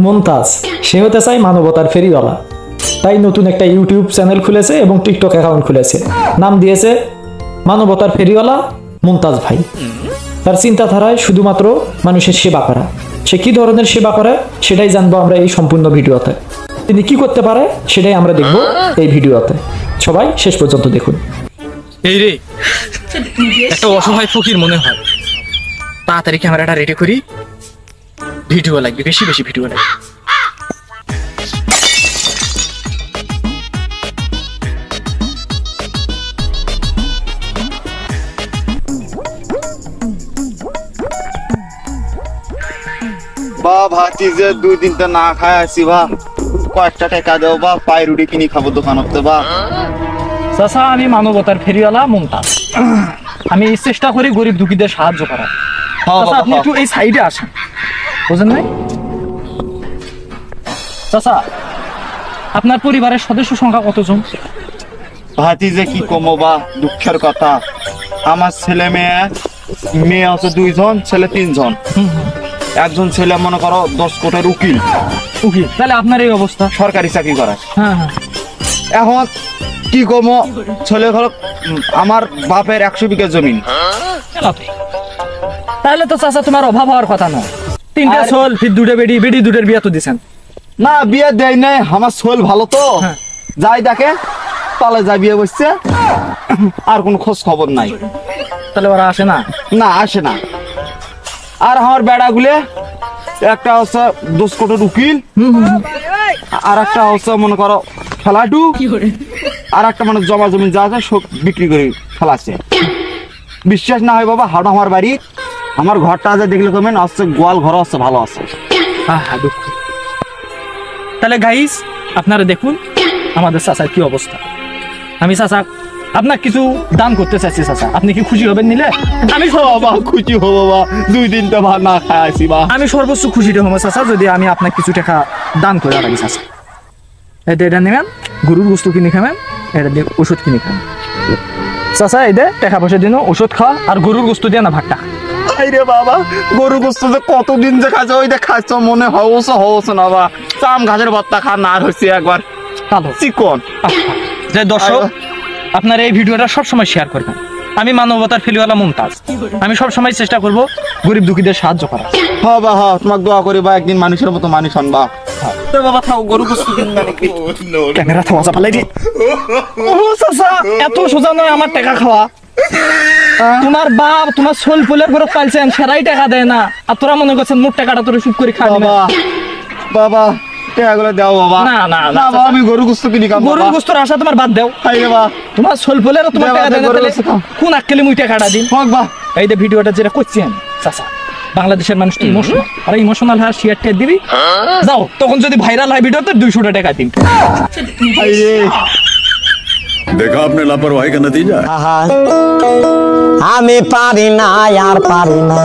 মুমতাজ সে হতে চায় মানবতার ফেরিওয়ালা, তাই নতুন একটা ইউটিউব চ্যানেল খুলেছে এবং টিকটক অ্যাকাউন্ট খুলেছে, নাম দিয়েছে মানবতার ফেরিওয়ালা মুমতাজ ভাই। তার চিন্তাধারায় শুধুমাত্র মানুষের সেবা করা। সে কি ধরনের সেবা করে সেটাই জানবো আমরা এই সম্পূর্ণ ভিডিওতে। তিনি কি করতে পারে সেটাই আমরা দেখব এই ভিডিওতে। সবাই শেষ পর্যন্ত দেখুন। এই রে একটা অসহায় ফকির মনে হয়, তাড়াতাড়ি ক্যামেরাটা রেডি করি, ভিডিও লাগবে, বেশি বেশি ভিডিও লাগবে। বা ভাতি যে 2 দিন তো না খায় আছি বা, কয়েকটা টাকা দাও বা, পাই রুটি কিনি খাবো দোকানতে বা। চাচা আমি মানবতার ফেরিওয়ালা মুমতাজ, আমি চেষ্টা করি গরিব দুঃখীদের সাহায্য করার। চাচা আপনি একটু এই সাইডে আসেন, বুঝেন নাই? চাচা আপনার পরিবারের সদস্য সংখ্যা কতজন? ভাতি যে কি কমো বা, দুঃখের কথা। আমার ছেলে মেয়ে আছে 2 জন, ছেলে 3 জন। একজন ছেলে মনে করো 10 কোটির উকিল। উকিল? তাহলে আপনার এই অবস্থা। সরকারি চাকরি করে। হ্যাঁ হ্যাঁ। এখন কি কমো, ছেলে হলো আমার বাপের 100 বিঘা জমিন। তাহলে তো চাচা তোমার অভাব হওয়ার কথা না। 3টা ছোল, ফির 2টা বেডি, বেডি 2টার বিয়া তো দিছেন। না বিয়ে দেয় নাই, আমার ছোল ভালো তো। যাই দেখে তালে যাই বিয়ে বসছে, আর কোন খোঁজ খবর নাই। তাহলে ওরা আসে না? না আসে না। আর আমার বেড়া গুলে একটা হচ্ছে 10 কোটির উকিল, আর একটা হচ্ছে মনে করো খেলাটু, আর একটা মানে জমা জমি যা আছে সব বিক্রি করে ফেলাচ্ছে। বিশ্বাস না হয় বাবা, হাঁটো আমার বাড়ি, আমার ঘরটা আছে দেখলে কমেন আসছে, গোয়াল ঘর আছে, ভালো আছে। দুঃখ। তাহলে গাইস আপনারা দেখুন আমাদের চাচার কি অবস্থা। আমি চাচা আপনার কিছু দান করতে চাইছি চাচা, আপনি কি খুশি হবেন নিলে? আমি বাবা খুশি হবো বাবা, 2 দিন তো ভাত না খাই আছি বা। আমি সর্বোচ্চ খুশিটা হবো চাচা যদি আমি আপনার কিছু টাকা দান করে রাখি চাচা। এটা নেবেন, গরুর গোস্ত কিনে খাবেন, এটা দিয়ে ওষুধ কিনে খাবেন চাচা। এই দে টাকা পয়সা দিন, ওষুধ খাওয়া আর গরুর গোস্ত দিয়ে না ভাতটা। আরে বাবা গরু গোস্ত যে কতদিন যে খাচ্ছে, ওই যে খাচ্ছ মনে হওস না বা। চাম ঘাসের ভর্তা খা না হচ্ছে একবার কালো চিকন। যে দর্শক আপনার এই ভিডিওটা সবসময় শেয়ার করবেন। আমি মানবতার ফেরিওয়ালা মুমতাজ, আমি সবসময় চেষ্টা করব গরিব দুঃখীদের সাহায্য করা। হ্যাঁ বা হ্যাঁ, তোমাকে দোয়া করি বা, একদিন মানুষের মতো মানুষ হন বা। বাবা থাও, গরু গোস্ত কিনবে নাকি? ক্যামেরা থাওয়া চাপালাই দি। ও চাচা এত সোজা নয় আমার টাকা খাওয়া। তোমার বাপ তোমার সোল ফুলের ঘরে পাইছেন, সেরাই টাকা দেয় না, আর তোরা মনে করছেন মোট টাকাটা তোরা সুপ করে খাওয়া। বাবা বাবা টাকাগুলো দাও বাবা। না না না বাবা, আমি গরু গোস্ত কিনি খাবো। গরুর গোস্তের আশা তোমার বাদ দাও। হাই বাবা, তোমার সোল ফুলের তোমার টাকা দেয় না, তাহলে কোন আক্কেলে মুই টাকাটা দিন? হোক বা। এই যে ভিডিওটা যেটা করছেন চাচা, বাংলাদেশের মানুষ তো ইমোশনাল, আর ইমোশনাল হয়ে শেয়ার টেয়ার দিবি, যাও তখন যদি ভাইরাল হয় ভিডিওতে 200 টাকা দিন। देखा आपने लापरवाही का नतीजा। আমি পারি না আর পারি না।